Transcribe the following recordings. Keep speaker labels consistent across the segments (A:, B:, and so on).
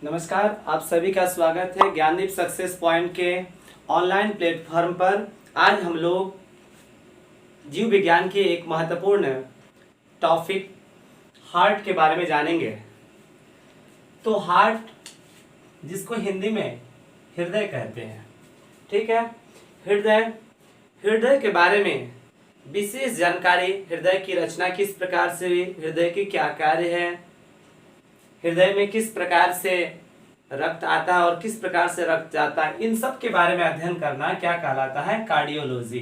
A: नमस्कार, आप सभी का स्वागत है ज्ञानदीप सक्सेस पॉइंट के ऑनलाइन प्लेटफॉर्म पर। आज हम लोग जीव विज्ञान के एक महत्वपूर्ण टॉपिक हार्ट के बारे में जानेंगे। तो हार्ट, जिसको हिंदी में हृदय कहते हैं, ठीक है। हृदय के बारे में विशेष जानकारी, हृदय की रचना किस प्रकार से हुई, हृदय की क्या कार्य है, हृदय में किस प्रकार से रक्त आता है और किस प्रकार से रक्त जाता है, इन सब के बारे में अध्ययन करना क्या कहलाता है? कार्डियोलॉजी।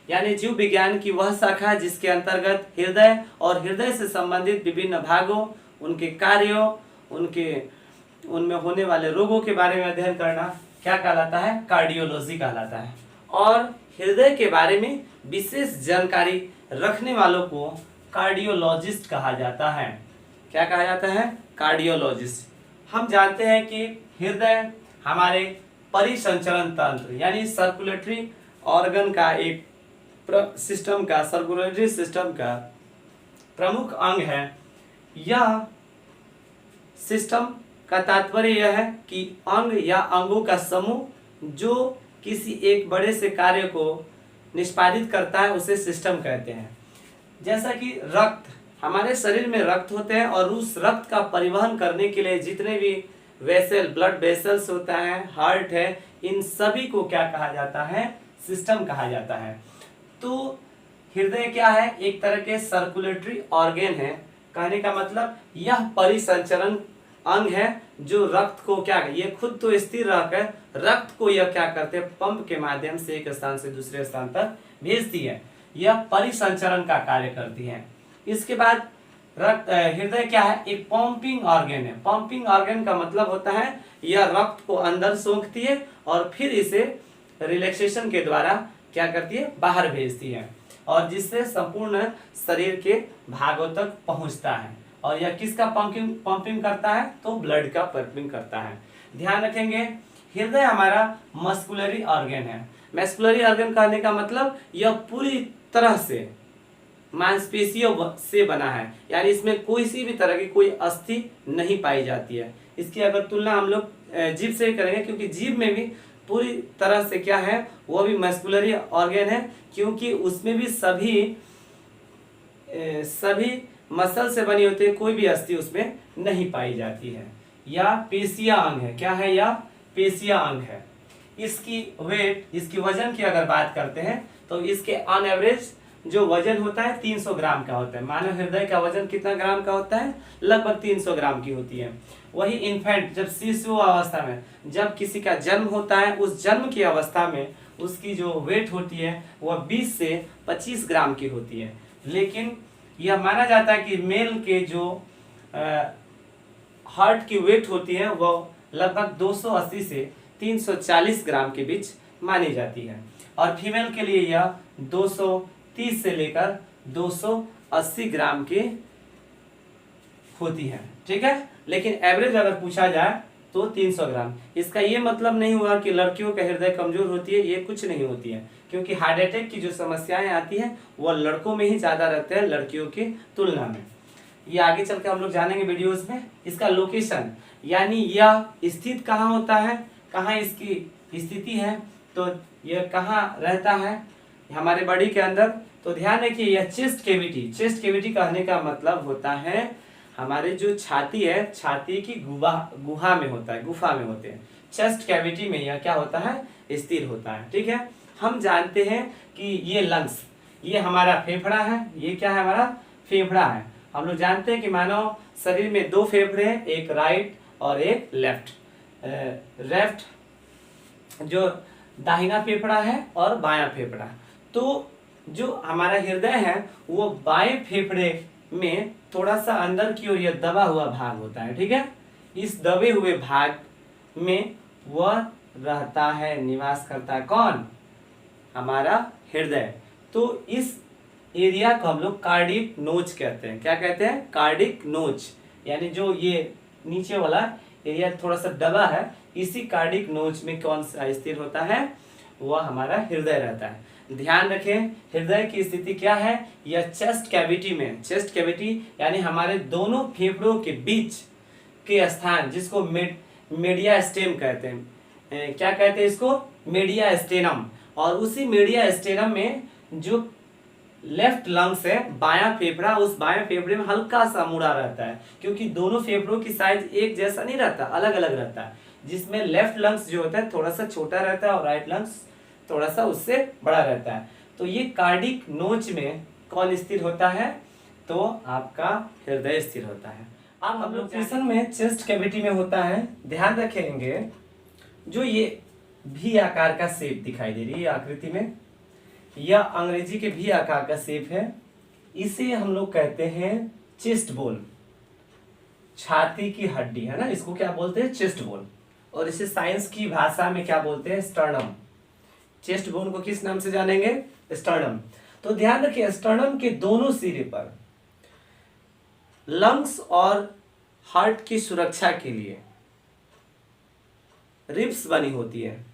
A: यानी जीव विज्ञान की वह शाखा जिसके अंतर्गत हृदय और हृदय से संबंधित विभिन्न भागों, उनके कार्यों, उनमें होने वाले रोगों के बारे में अध्ययन करना क्या कहलाता है? कार्डियोलॉजी कहलाता है। और हृदय के बारे में विशेष जानकारी रखने वालों को कार्डियोलॉजिस्ट कहा जाता है। क्या कहा जाता है? कार्डियोलॉजिस्ट। हम जानते हैं कि हृदय हमारे परिसंचरण तंत्र यानी सर्कुलेटरी ऑर्गन का एक सर्कुलेटरी सिस्टम का प्रमुख अंग है। यह सिस्टम का तात्पर्य यह है कि अंग या अंगों का समूह जो किसी एक बड़े से कार्य को निष्पादित करता है उसे सिस्टम कहते हैं। जैसा कि रक्त, हमारे शरीर में रक्त होते हैं और उस रक्त का परिवहन करने के लिए जितने भी ब्लड वेसल्स होता है, हार्ट है, इन सभी को क्या कहा जाता है? सिस्टम कहा जाता है। तो हृदय क्या है? एक तरह के सर्कुलेटरी ऑर्गन है। कहने का मतलब यह परिसंचरण अंग है जो रक्त को ये खुद तो स्थिर रहकर रक्त को यह क्या करते हैं? पंप के माध्यम से एक स्थान से दूसरे स्थान तक भेजती है। यह परिसंचरण का कार्य करती है। इसके बाद हृदय क्या है? एक पंपिंग ऑर्गन है। पंपिंग ऑर्गन का मतलब होता है यह रक्त को अंदर सोखती है और फिर इसे रिलैक्सेशन के द्वारा क्या करती है? बाहर भेजती है, और जिससे संपूर्ण शरीर के भागों तक पहुंचता है। और यह किसका पंपिंग करता है? तो ब्लड का पंपिंग करता है। ध्यान रखेंगे, हृदय हमारा मस्कुलरी ऑर्गन है। मस्कुलरी ऑर्गन कहने का मतलब यह पूरी तरह से मांसपेशियों से बना है, यानी इसमें कोई सी भी तरह की कोई अस्थि नहीं पाई जाती है। इसकी अगर तुलना हम लोग जीभ से करेंगे, क्योंकि जीभ में भी पूरी तरह से क्या है? वो भी मस्कुलरी ऑर्गन है, क्योंकि उसमें भी सभी मसल से बनी होती है, कोई भी अस्थि उसमें नहीं पाई जाती है। या पेशिया अंग है। क्या है? यह पेशिया अंग है। इसकी वेट, इसकी वजन की अगर बात करते हैं तो इसके ऑन एवरेज जो वजन होता है 300 ग्राम का होता है। मानव हृदय का वजन कितना ग्राम का होता है? लगभग 300 ग्राम की होती है। वही इन्फेंट, जब शिशु अवस्था में जब किसी का जन्म होता है, उस जन्म की अवस्था में उसकी जो वेट होती है वह 20 से 25 ग्राम की होती है। लेकिन यह माना जाता है कि मेल के जो हार्ट की वेट होती है वह लगभग 280 से 340 ग्राम के बीच मानी जाती है, और फीमेल के लिए यह 230 से लेकर 280 ग्राम की होती है। ठीक है, लेकिन एवरेज अगर पूछा जाए तो 300 ग्राम। इसका ये मतलब नहीं हुआ कि लड़कियों का हृदय कमजोर होती है, ये कुछ नहीं होती है, क्योंकि हार्ट अटैक की जो समस्याएं आती हैं वो लड़कों में ही ज्यादा रहते हैं लड़कियों की तुलना में। ये आगे चल के हम लोग जानेंगे वीडियोस में। इसका लोकेशन, यानी यह स्थित कहाँ होता है, कहाँ इसकी स्थिति है, तो यह कहाँ रहता है हमारे बॉडी के अंदर। तो ध्यान रखिए, यह चेस्ट कैविटी कहने का मतलब होता है हमारे जो छाती है, छाती की गुहा में होता है, गुफा में होते हैं। चेस्ट कैविटी में यह क्या होता है? स्थिर होता है। ठीक है, हम जानते हैं कि ये लंग्स, ये हमारा फेफड़ा है। ये क्या है? हमारा फेफड़ा है। हम लोग जानते हैं कि मानव शरीर में 2 फेफड़े हैं, एक राइट और एक लेफ्ट। जो दाहिना फेफड़ा है और बायां फेफड़ा। तो जो हमारा हृदय है वो बाएं फेफड़े में थोड़ा सा अंदर की ओर यह दबा हुआ भाग होता है। ठीक है, इस दबे हुए भाग में वह रहता है, निवास करता है। कौन? हमारा हृदय। तो इस एरिया को हम लोग कार्डिक नोच कहते हैं। क्या कहते हैं? कार्डिक नोच। यानी जो ये नीचे वाला एरिया थोड़ा सा दबा है, इसी कार्डिक नोच में कौन सा स्थिर होता है? वह हमारा हृदय रहता है। ध्यान रखें, हृदय की स्थिति क्या है? यह चेस्ट कैविटी में, चेस्ट कैविटी यानी हमारे दोनों फेफड़ों के बीच के स्थान, जिसको मीडिया स्टेम कहते हैं। क्या कहते हैं इसको? Media stannum. और उसी मीडिया स्टेनम में जो लेफ्ट लंग्स है, बायां फेफड़ा, उस बायां फेफड़े में हल्का सा मुड़ा रहता है, क्योंकि दोनों फेफड़ों की साइज एक जैसा नहीं रहता, अलग अलग रहता है, जिसमें लेफ्ट लंग्स जो होता है थोड़ा सा छोटा रहता है और राइट लंग्स थोड़ा सा उससे बड़ा रहता है। तो ये कार्डिक नोच में कौन स्थिर होता है? तो आपका हृदय स्थिर होता है। अब हम लोग न्यूट्रिशन में चेस्ट कैविटी में होता है। ध्यान रखेंगे जो ये भी आकार का शेप दिखाई दे रही है आकृति में, यह अंग्रेजी के भी आकार का शेप है। इसे हम लोग कहते हैं चेस्ट बोन, छाती की हड्डी है ना, इसको क्या बोलते हैं? Chest bone. और इसे साइंस की भाषा में क्या बोलते हैं? स्टर्नम। चेस्ट बोन को किस नाम से जानेंगे? स्टर्नम। तो ध्यान रखिए, स्टर्नम के दोनों सिरे पर लंग्स और हार्ट की सुरक्षा के लिए रिब्स बनी होती है।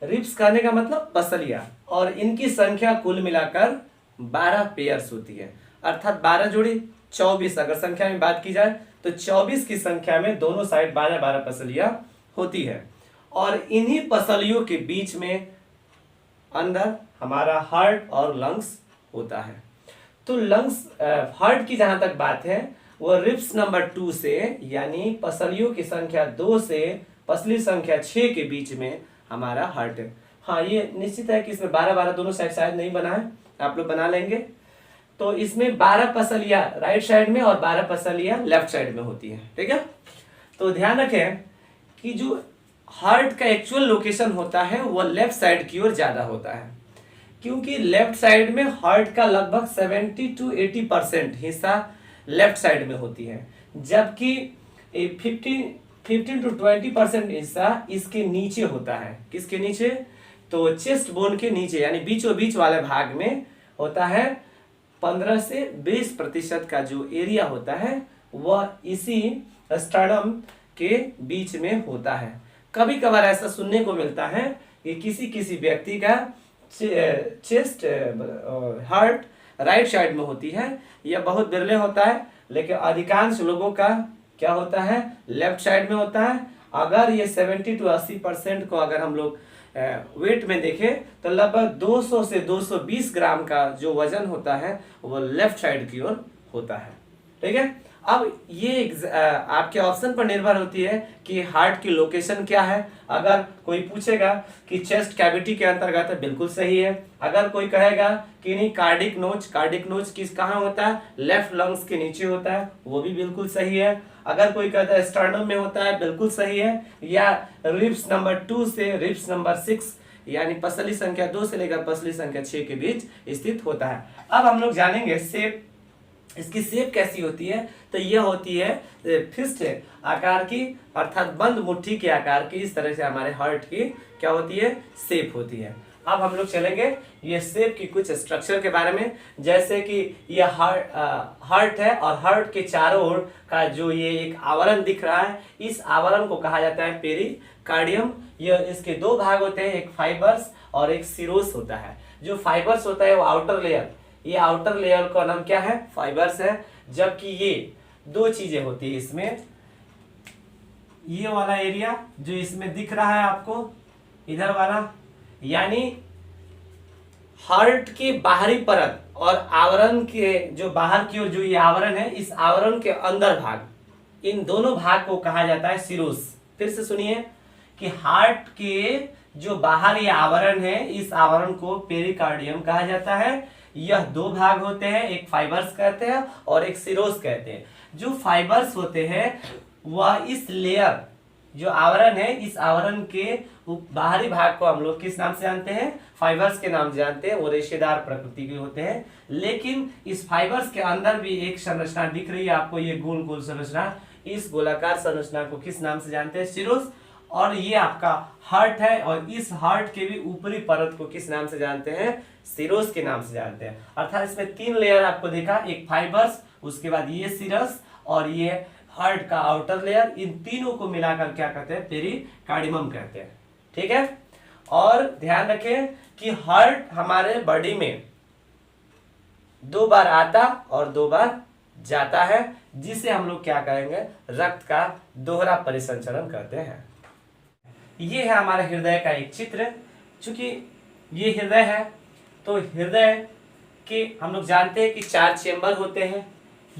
A: रिब्स कहने का मतलब पसलियां, और इनकी संख्या कुल मिलाकर 12 पेयर्स होती है, अर्थात 12 जोड़ी 24। अगर संख्या में बात की जाए तो 24 की संख्या में दोनों साइड 12-12 पसलियां होती है। और इन्हीं पसलियों के बीच में अंदर हमारा हार्ट और लंग्स होता है। तो लंग्स हार्ट की जहां तक बात है, वो रिब्स नंबर 2 से, यानी पसलियों की संख्या 2 से पसली संख्या 6 के बीच में हमारा हार्ट है। हाँ, ये निश्चित है कि इसमें 12-12 दोनों साइड शायद नहीं बना है, आप लोग बना लेंगे। तो इसमें 12 पसलियां राइट साइड में और 12 पसलियां लेफ्ट साइड में होती है। ठीक है, तो ध्यान रखें कि जो हार्ट का एक्चुअल लोकेशन होता है वो लेफ्ट साइड की ओर ज्यादा होता है, क्योंकि लेफ्ट साइड में हार्ट का लगभग 70 to 80% हिस्सा लेफ्ट साइड में होती है, जबकि 15 to 20% हिस्सा इसके नीचे होता है। किसके नीचे? तो चेस्ट बोन के नीचे, यानी बीचों बीच वाले भाग में होता है। 15 से 20% का जो एरिया होता है वह इसी स्टर्नम के बीच में होता है। कभी कभार ऐसा सुनने को मिलता है कि किसी किसी व्यक्ति का चेस्ट हार्ट राइट साइड में होती है। यह बहुत बिरले होता है, लेकिन अधिकांश लोगों का क्या होता है? लेफ्ट साइड में होता है। अगर ये 70 to 80% को अगर हम लोग वेट में देखें तो लगभग 200 से 220 ग्राम का जो वजन होता है वो लेफ्ट साइड की ओर होता है। ठीक है, अब ये आपके ऑप्शन पर निर्भर होती है कि हार्ट की लोकेशन क्या है। अगर कोई पूछेगा कि चेस्ट कैविटी के अंतर्गत है, बिल्कुल सही है। अगर कोई कहेगा कि नहीं कार्डिक नोच किस कहाँ होता है? लेफ्ट लंग्स के नीचे होता है, वो भी बिल्कुल सही है। अगर कोई कहता है स्टर्नम में होता है, बिल्कुल सही है। या रिब्स नंबर 2 से रिब्स नंबर 6, यानी पसली संख्या 2 से लेकर पसली संख्या 6 के बीच स्थित होता है। अब हम लोग जानेंगे शेप, इसकी शेप कैसी होती है? तो यह होती है फिस्ट आकार की, अर्थात बंद मुट्ठी के आकार की। इस तरह से हमारे हार्ट की क्या होती है? शेप होती है। अब हम लोग चलेंगे ये शेप की कुछ स्ट्रक्चर के बारे में, जैसे कि यह हार्ट है और हार्ट के चारों ओर का जो ये एक आवरण दिख रहा है, इस आवरण को कहा जाता है पेरिकार्डियम। यह इसके 2 भाग होते हैं, एक फाइबर्स और एक सिरोस होता है। जो फाइबर्स होता है वो आउटर लेयर, ये आउटर लेयर का नाम क्या है? फाइबर्स है। जबकि ये 2 चीजें होती है इसमें, ये वाला एरिया जो इसमें दिख रहा है आपको, इधर वाला, यानी हार्ट की बाहरी परत और आवरण के जो बाहर की ओर जो ये आवरण है, इस आवरण के अंदर भाग, इन दोनों भाग को कहा जाता है सिरोस। फिर से सुनिए कि हार्ट के जो बाहर ये आवरण है, इस आवरण को पेरिकार्डियम कहा जाता है। यह 2 भाग होते हैं, एक फाइबर्स कहते हैं और एक सिरोस कहते हैं। जो फाइबर्स होते हैं वह इस लेयर, जो आवरण है, इस आवरण के बाहरी भाग को हम लोग किस नाम से जानते हैं? फाइबर्स के नाम से जानते हैं। वो रेशेदार प्रकृति के होते हैं। लेकिन इस फाइबर्स के अंदर भी एक संरचना दिख रही है आपको, ये गोल गोल संरचना। इस गोलाकार संरचना को किस नाम से जानते हैं? सिरोस। और ये आपका हार्ट है, और इस हार्ट के भी ऊपरी परत को किस नाम से जानते हैं? सिरोस के नाम से जानते हैं। अर्थात इसमें 3 लेयर आपको देखा, एक फाइबर्स, उसके बाद ये सिरस और ये हार्ट का आउटर लेयर। इन तीनों को मिलाकर क्या कहते हैं? पेरिकार्डियम कहते हैं। ठीक है, और ध्यान रखें कि हार्ट हमारे बॉडी में 2 बार आता और 2 बार जाता है, जिसे हम लोग क्या कहेंगे? रक्त का दोहरा परिसंचरण कहते हैं। ये है हमारे हृदय का एक चित्र। चूंकि ये हृदय है तो हृदय के हम लोग जानते हैं कि 4 चेंबर होते हैं।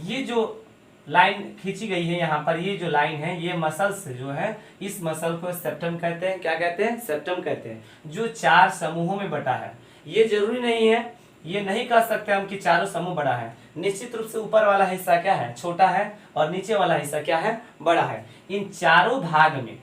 A: ये जो लाइन खींची गई है यहाँ पर, ये जो लाइन है ये मसल्स जो है, इस मसल को सेप्टम कहते हैं। क्या कहते हैं? सेप्टम कहते हैं, जो 4 समूहों में बटा है। ये जरूरी नहीं है, ये नहीं कह सकते हम कि चारों समूह बड़ा है। निश्चित रूप से ऊपर वाला हिस्सा क्या है? छोटा है, और नीचे वाला हिस्सा क्या है? बड़ा है। इन चारों भाग में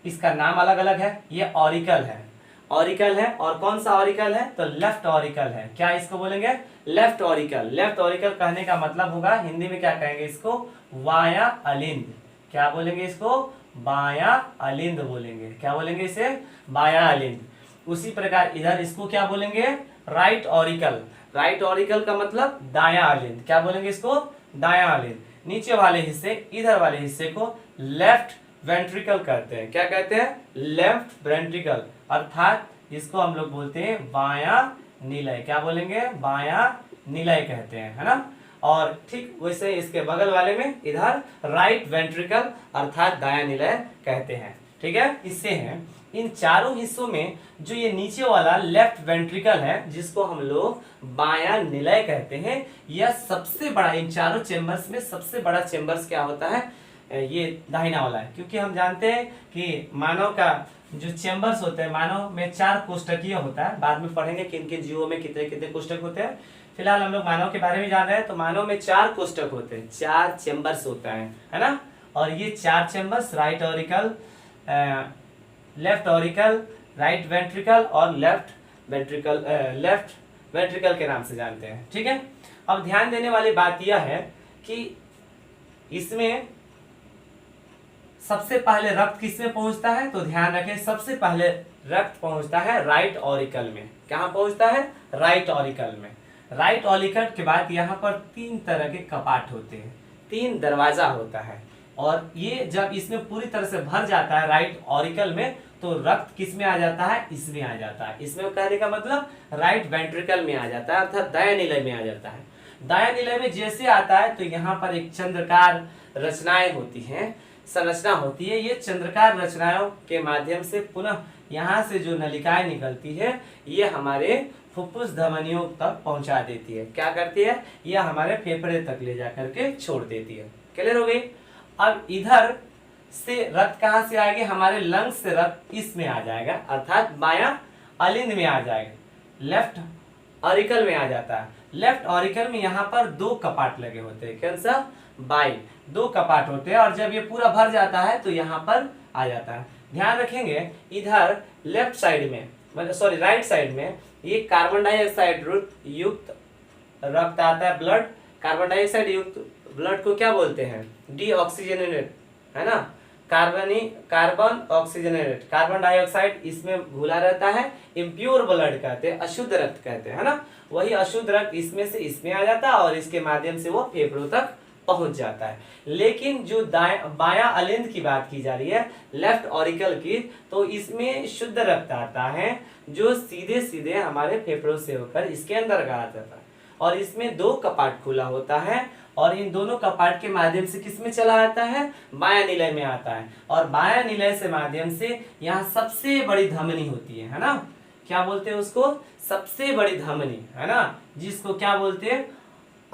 A: इसका नाम अलग अलग है। ये ऑरिकल है, ऑरिकल है। और कौन सा ऑरिकल है? तो लेफ्ट ऑरिकल है। क्या इसको बोलेंगे? Left auricle. लेफ्ट ऑरिकल कहने का मतलब होगा, हिंदी में क्या कहेंगे इसको? वाया अलिंद। क्या बोलेंगे इसको? बाया अलिंद बोलेंगे। क्या बोलेंगे इसे? बाया अलिंद। उसी प्रकार इधर इसको क्या बोलेंगे? Right auricle. राइट ऑरिकल का मतलब दाया अलिंद। क्या बोलेंगे इसको? दाया अलिंद। नीचे वाले हिस्से, इधर वाले हिस्से को लेफ्ट वेंट्रिकल कहते हैं। क्या कहते हैं? लेफ्ट वेंट्रिकल, अर्थात इसको हम लोग बोलते हैं बाया निलय। क्या बोलेंगे? बाया निलय कहते हैं, है ना। और ठीक वैसे इसके बगल वाले में इधर राइट वेंट्रिकल अर्थात दाया निलय कहते हैं। ठीक है, इससे है इन चारों हिस्सों में जो ये नीचे वाला लेफ्ट वेंट्रिकल है, जिसको हम लोग बाया निलय कहते हैं, यह सबसे बड़ा, इन चारों चेंबर्स में सबसे बड़ा चेंबर्स क्या होता है? ये दाहिना वाला है। क्योंकि हम जानते हैं कि मानव का जो चेंबर्स होते हैं, मानव में 4 कोष्ठकीय होता है। बाद में पढ़ेंगे किन किन जीवों में कितने कितने कोष्ठक होते हैं। फिलहाल हम लोग मानव के बारे में जान रहे हैं। तो मानव में 4 कोष्ठक होते हैं, 4 चेंबर्स होता है ना। और ये 4 chambers right auricle, left auricle, right ventricle और लेफ्ट वेंट्रिकल के नाम से जानते हैं। ठीक है, अब ध्यान देने वाली बात यह है कि इसमें सबसे पहले रक्त किसमें पहुंचता है? तो ध्यान रखें, सबसे पहले रक्त पहुंचता है राइट ऑरिकल में। कहां पहुंचता है? राइट ऑरिकल में। राइट ऑरिकल के बाद यहाँ पर 3 तरह के कपाट होते हैं, 3 दरवाजा होता है। और ये जब इसमें पूरी तरह से भर जाता है राइट ऑरिकल में, तो रक्त किस में आ जाता है? इसमें आ जाता है। इसमें कहने का मतलब राइट वेंट्रिकल में आ जाता है, अर्थात दाया निलय में आ जाता है। दाया निलय में जैसे आता है तो यहाँ पर एक चंद्रकार रचनाएं होती हैं, संरचना होती है। ये चंद्रकार रचनाओं के माध्यम से पुनः यहाँ से जो नलिकाएं निकलती है, ये हमारे फुफ्फुस धमनियों तक पहुंचा देती है। क्या करती है? यह हमारे फेफड़े तक ले जा करके छोड़ देती है। क्लियर हो गई? अब इधर से रक्त कहाँ से आएगी? हमारे लंग्स से रक्त इसमें आ जाएगा, अर्थात बाया अलिंद में आ जाएगा, लेफ्ट ऑरिकल में आ जाता है। लेफ्ट ऑरिकल में यहाँ पर 2 कपाट लगे होते हैं। कौन सा? बाई 2 कपाट होते हैं। और जब ये पूरा भर जाता है तो यहाँ पर आ जाता है। ध्यान रखेंगे, इधर लेफ्ट साइड में, मतलब सॉरी राइट साइड में, ये कार्बन डाइऑक्साइड युक्त रक्त आता है, ब्लड। कार्बन डाइऑक्साइड युक्त ब्लड को क्या बोलते हैं? डीऑक्सीजनेटेड, है ना। कार्बन ऑक्सीजनेटेड, कार्बन डाइऑक्साइड इसमें घुला रहता है। इम्प्योर ब्लड कहते हैं, अशुद्ध रक्त कहते हैं, है ना। वही अशुद्ध रक्त इसमें से इसमें आ जाता है और इसके माध्यम से वो फेफड़ों तक पहुंच जाता है। लेकिन जो बाया अलिंद की बात की जा रही है, लेफ्ट ऑरिकल की, तो इसमें शुद्ध रक्त आता है जो सीधे सीधे हमारे फेफड़ों से होकर इसके अंदर आ जाता है। और इसमें 2 कपाट खुला होता है और इन दोनों कपाट के माध्यम से किसमें चला आता है? बाया निलय में आता है। और बाया निलय से माध्यम से यहाँ सबसे बड़ी धमनी होती है ना। क्या बोलते हैं उसको? सबसे बड़ी धमनी, है ना, जिसको क्या बोलते हैं?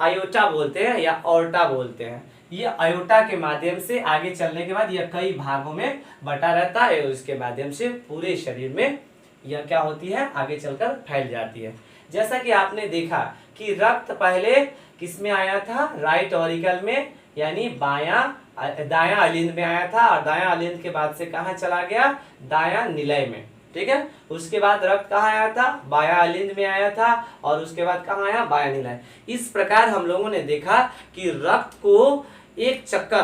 A: आयोटा बोलते हैं या ऑर्टा बोलते हैं। ये आयोटा के माध्यम से आगे चलने के बाद यह कई भागों में बटा रहता है और इसके माध्यम से पूरे शरीर में यह क्या होती है? आगे चलकर फैल जाती है। जैसा कि आपने देखा कि रक्त पहले किस में आया था? राइट ऑरिकल में, यानी दाया अलिंद में आया था। और दाया अलिंद के बाद से कहाँ चला गया? दाया निलय में। ठीक है, उसके बाद रक्त कहाँ आया था? बाया अलिंद में आया था। और उसके बाद कहाँ आया? बाया निलय। इस प्रकार हम लोगों ने देखा कि रक्त को एक चक्कर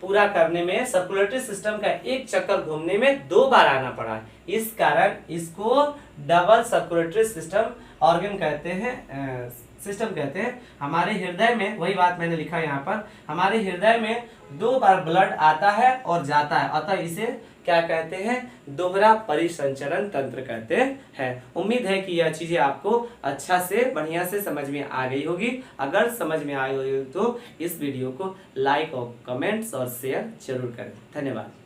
A: पूरा करने में, सर्कुलेटरी सिस्टम का एक चक्कर घूमने में 2 बार आना पड़ा। इस कारण इसको डबल सर्कुलेटरी सिस्टम ऑर्गन कहते हैं, सिस्टम कहते हैं। हमारे हृदय में, वही बात मैंने लिखा यहाँ पर, हमारे हृदय में 2 बार ब्लड आता है और जाता है, अतः इसे क्या कहते हैं? दोहरा परिसंचरण तंत्र कहते हैं। उम्मीद है कि यह चीजें आपको अच्छा से बढ़िया से समझ में आ गई होगी। अगर समझ में आई होगी तो इस वीडियो को लाइक और कमेंट्स और शेयर जरूर करें। धन्यवाद।